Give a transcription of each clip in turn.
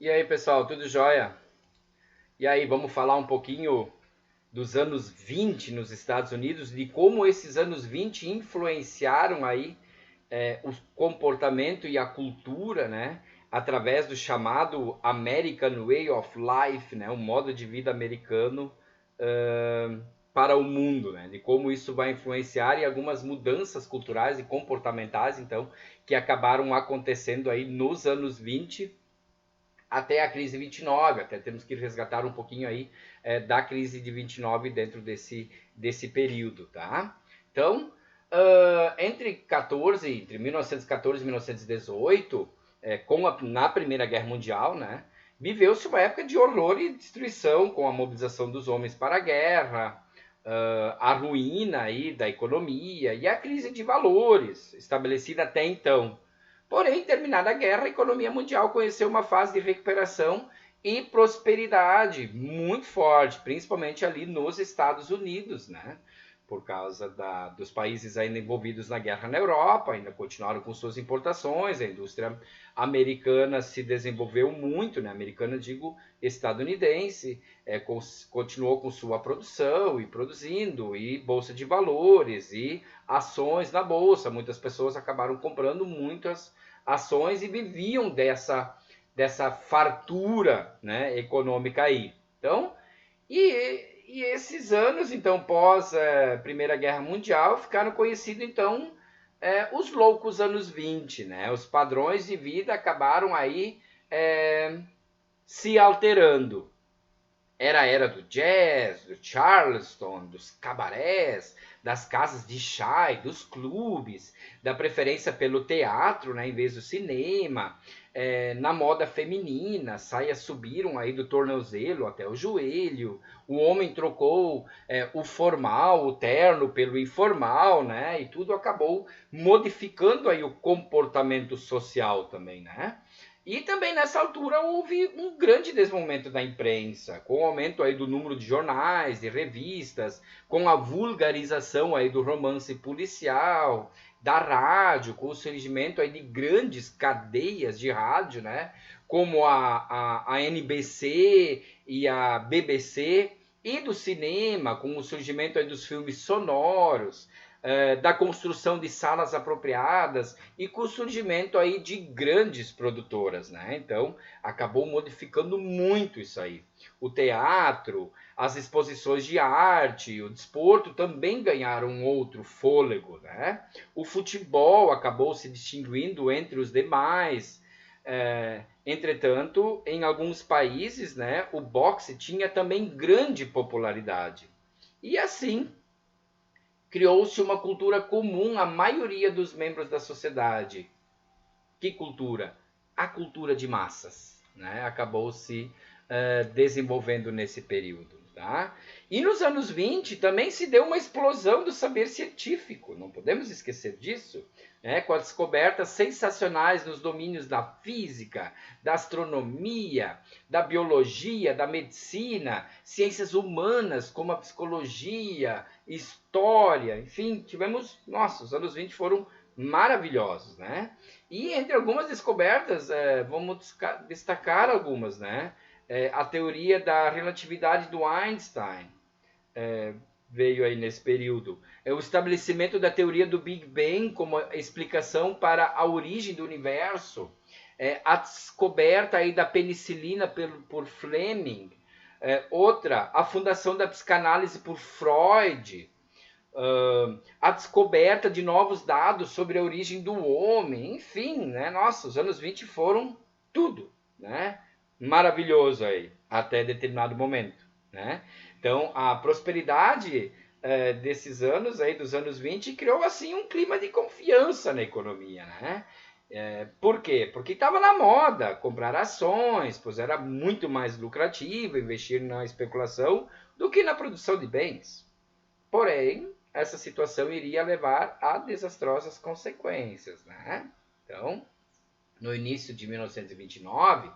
E aí, pessoal, tudo jóia? E aí, vamos falar um pouquinho dos anos 20 nos Estados Unidos, de como esses anos 20 influenciaram aí o comportamento e a cultura, né? Através do chamado American Way of Life, né? O modo de vida americano para o mundo, né? De como isso vai influenciar e algumas mudanças culturais e comportamentais, então, que acabaram acontecendo aí nos anos 20 até a crise de 29, até temos que resgatar um pouquinho aí da crise de 29 dentro desse período, tá? Então, entre 1914 e 1918, na Primeira Guerra Mundial, né, viveu-se uma época de horror e destruição, com a mobilização dos homens para a guerra, a ruína aí da economia e a crise de valores estabelecida até então. Porém, terminada a guerra, a economia mundial conheceu uma fase de recuperação e prosperidade muito forte, principalmente ali nos Estados Unidos, né? Por causa dos países ainda envolvidos na guerra na Europa, ainda continuaram com suas importações, a indústria americana se desenvolveu muito, né? Americana, digo, estadunidense, continuou com sua produção e produzindo, e bolsa de valores, e ações na bolsa. Muitas pessoas acabaram comprando muitas ações e viviam dessa fartura, né, econômica aí. Então, e esses anos, então, pós Primeira Guerra Mundial, ficaram conhecidos, então, os loucos anos 20, né? Os padrões de vida acabaram aí se alterando. Era a era do jazz, do charleston, dos cabarés, das casas de chá, dos clubes, da preferência pelo teatro, né, em vez do cinema. Na moda feminina, saias subiram aí do tornozelo até o joelho. O homem trocou o formal, o terno, pelo informal, né? E tudo acabou modificando aí o comportamento social também, né? E também nessa altura houve um grande desenvolvimento da imprensa, com o aumento aí do número de jornais, de revistas, com a vulgarização aí do romance policial, da rádio, com o surgimento aí de grandes cadeias de rádio, né? Como a NBC e a BBC, e do cinema, com o surgimento aí dos filmes sonoros, da construção de salas apropriadas e com o surgimento aí de grandes produtoras, né? Então, acabou modificando muito isso aí. O teatro, as exposições de arte, o desporto também ganharam um outro fôlego, né? O futebol acabou se distinguindo entre os demais. Entretanto, em alguns países, né, o boxe tinha também grande popularidade. E assim, criou-se uma cultura comum à maioria dos membros da sociedade. Que cultura? A cultura de massas, né? Acabou se desenvolvendo nesse período. Tá? E nos anos 20 também se deu uma explosão do saber científico, não podemos esquecer disso, né? Com as descobertas sensacionais nos domínios da física, da astronomia, da biologia, da medicina, ciências humanas como a psicologia, história, enfim, tivemos, nossa, os anos 20 foram maravilhosos, né? E entre algumas descobertas, vamos destacar algumas, né? A teoria da relatividade do Einstein veio aí nesse período. O estabelecimento da teoria do Big Bang como explicação para a origem do universo. A descoberta aí da penicilina por Fleming. Outra, a fundação da psicanálise por Freud. A descoberta de novos dados sobre a origem do homem, enfim, né? Nossa, os anos 20 foram tudo, né? Maravilhoso aí, até determinado momento, né? Então, a prosperidade desses anos aí, dos anos 20, criou assim um clima de confiança na economia, né? Por quê? Porque estava na moda comprar ações, pois era muito mais lucrativo investir na especulação do que na produção de bens. Porém, essa situação iria levar a desastrosas consequências, né? Então, no início de 1929,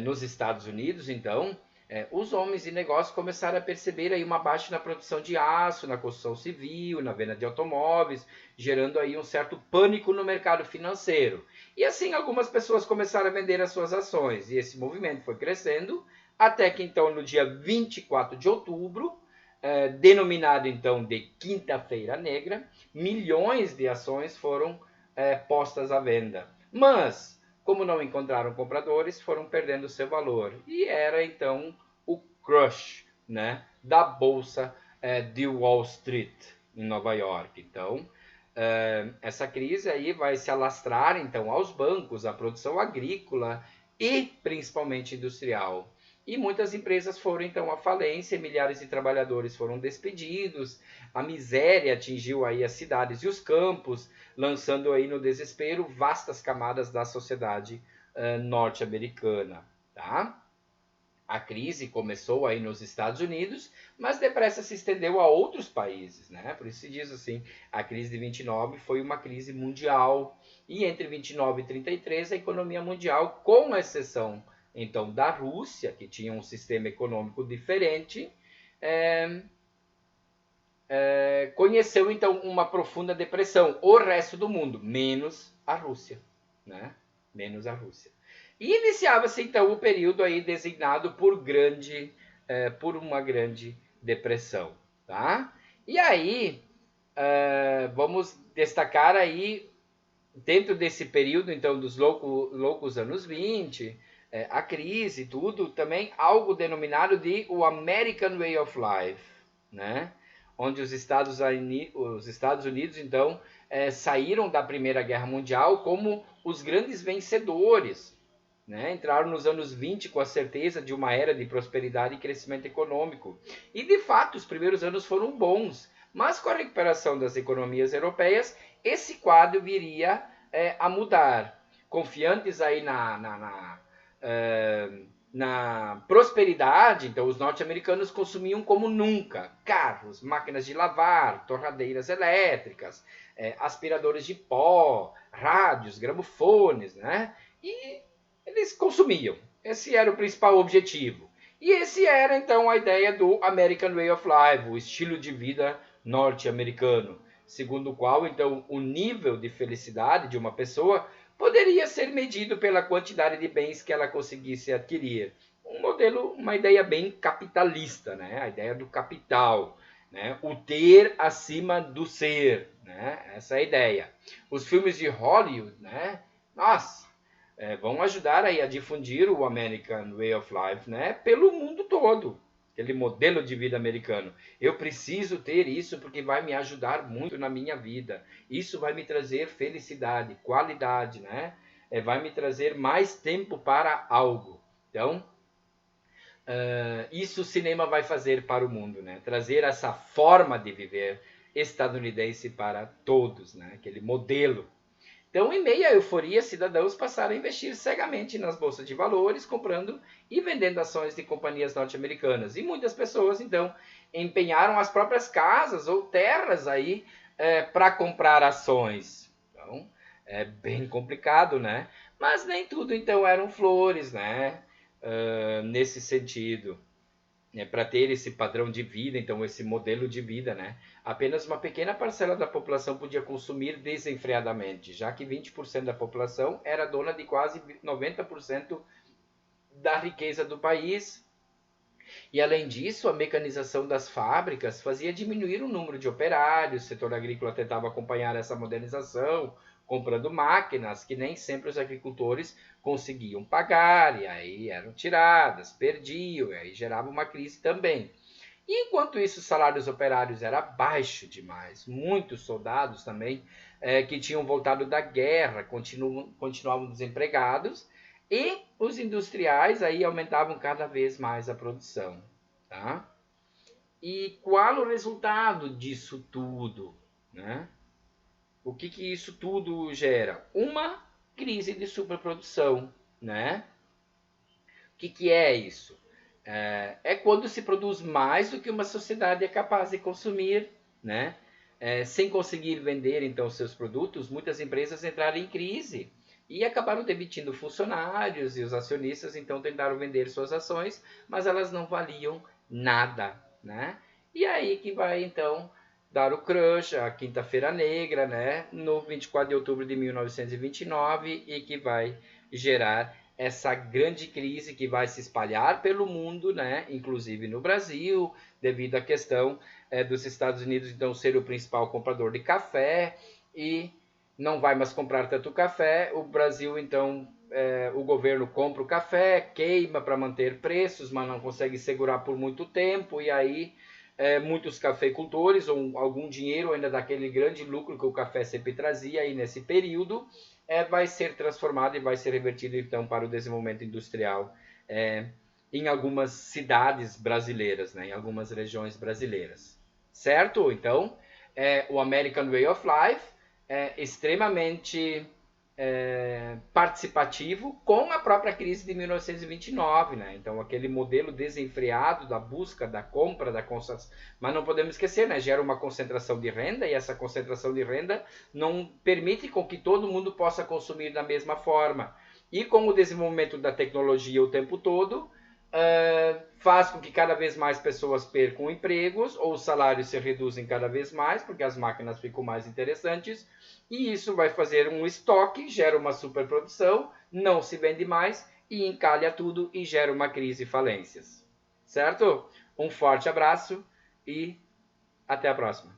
nos Estados Unidos, então, os homens de negócio começaram a perceber aí uma baixa na produção de aço, na construção civil, na venda de automóveis, gerando aí um certo pânico no mercado financeiro. E assim algumas pessoas começaram a vender as suas ações, e esse movimento foi crescendo, até que então no dia 24 de outubro, denominado então de Quinta-feira Negra, milhões de ações foram postas à venda. Mas como não encontraram compradores, foram perdendo seu valor. E era então o crush, né, da bolsa de Wall Street, em Nova York. Então, essa crise aí vai se alastrar então aos bancos, à produção agrícola e principalmente industrial. E muitas empresas foram então à falência, milhares de trabalhadores foram despedidos, a miséria atingiu aí as cidades e os campos, lançando aí no desespero vastas camadas da sociedade norte-americana, tá? A crise começou aí nos Estados Unidos, mas depressa se estendeu a outros países, né? Por isso se diz assim, a crise de 29 foi uma crise mundial, e entre 29 e 33 a economia mundial, com exceção então da Rússia, que tinha um sistema econômico diferente, conheceu então uma profunda depressão. O resto do mundo, menos a Rússia, né? Menos a Rússia. E iniciava-se então o período aí designado por uma grande depressão, tá? E aí vamos destacar aí dentro desse período então dos loucos anos 20, a crise, tudo, também algo denominado de o American Way of Life, né? Onde os Estados Unidos então saíram da Primeira Guerra Mundial como os grandes vencedores, né? Entraram nos anos 20 com a certeza de uma era de prosperidade e crescimento econômico. E de fato os primeiros anos foram bons, mas com a recuperação das economias europeias, esse quadro viria a mudar. Confiantes aí na prosperidade, então os norte-americanos consumiam como nunca carros, máquinas de lavar, torradeiras elétricas, aspiradores de pó, rádios, gramofones, né? E eles consumiam. Esse era o principal objetivo. E esse era então a ideia do American Way of Life, o estilo de vida norte-americano, segundo o qual então o nível de felicidade de uma pessoa poderia ser medido pela quantidade de bens que ela conseguisse adquirir. Um modelo, uma ideia bem capitalista, né? A ideia do capital, né? O ter acima do ser, né? Essa é a ideia. Os filmes de Hollywood, né? Nossa, vão ajudar aí a difundir o American Way of Life, né? Pelo mundo todo. Aquele modelo de vida americano. Eu preciso ter isso porque vai me ajudar muito na minha vida. Isso vai me trazer felicidade, qualidade, né? Vai me trazer mais tempo para algo. Então, isso o cinema vai fazer para o mundo, né? Trazer essa forma de viver estadunidense para todos, né? Aquele modelo. Então, em meio à euforia, cidadãos passaram a investir cegamente nas bolsas de valores, comprando e vendendo ações de companhias norte-americanas. E muitas pessoas, então, empenharam as próprias casas ou terras aí para comprar ações. Então, é bem complicado, né? Mas nem tudo, então, eram flores, né? Nesse sentido. Para ter esse padrão de vida, então esse modelo de vida, né? Apenas uma pequena parcela da população podia consumir desenfreadamente, já que 20% da população era dona de quase 90% da riqueza do país. E além disso, a mecanização das fábricas fazia diminuir o número de operários, o setor agrícola tentava acompanhar essa modernização, comprando máquinas que nem sempre os agricultores conseguiam pagar, e aí eram tiradas, perdiam, e aí gerava uma crise também. E enquanto isso, os salários operários era baixo demais. Muitos soldados também que tinham voltado da guerra continuavam desempregados, e os industriais aí aumentavam cada vez mais a produção. Tá? E qual o resultado disso tudo? Né? O que isso tudo gera? Uma crise de superprodução. Né? O que é isso? É quando se produz mais do que uma sociedade é capaz de consumir, sem conseguir vender então seus produtos, muitas empresas entraram em crise, e acabaram demitindo funcionários e os acionistas então tentaram vender suas ações, mas elas não valiam nada, né? E aí que vai então dar o crush, a Quinta-feira Negra, né, no 24 de outubro de 1929 e que vai gerar essa grande crise que vai se espalhar pelo mundo, né, inclusive no Brasil, devido à questão dos Estados Unidos então ser o principal comprador de café e não vai mais comprar tanto café. O Brasil então o governo compra o café, queima para manter preços, mas não consegue segurar por muito tempo e aí muitos cafeicultores ou algum dinheiro ainda daquele grande lucro que o café sempre trazia aí nesse período vai ser transformado e vai ser revertido então para o desenvolvimento industrial em algumas cidades brasileiras, né, em algumas regiões brasileiras. Certo? Então, o American Way of Life é extremamente participativo com a própria crise de 1929, né? Então aquele modelo desenfreado da busca, da compra, da concentração, mas não podemos esquecer, né? Gera uma concentração de renda e essa concentração de renda não permite com que todo mundo possa consumir da mesma forma. E com o desenvolvimento da tecnologia o tempo todo, faz com que cada vez mais pessoas percam empregos ou os salários se reduzem cada vez mais porque as máquinas ficam mais interessantes e isso vai fazer um estoque, gera uma superprodução, não se vende mais e encalha tudo e gera uma crise e falências. Certo? Um forte abraço e até a próxima.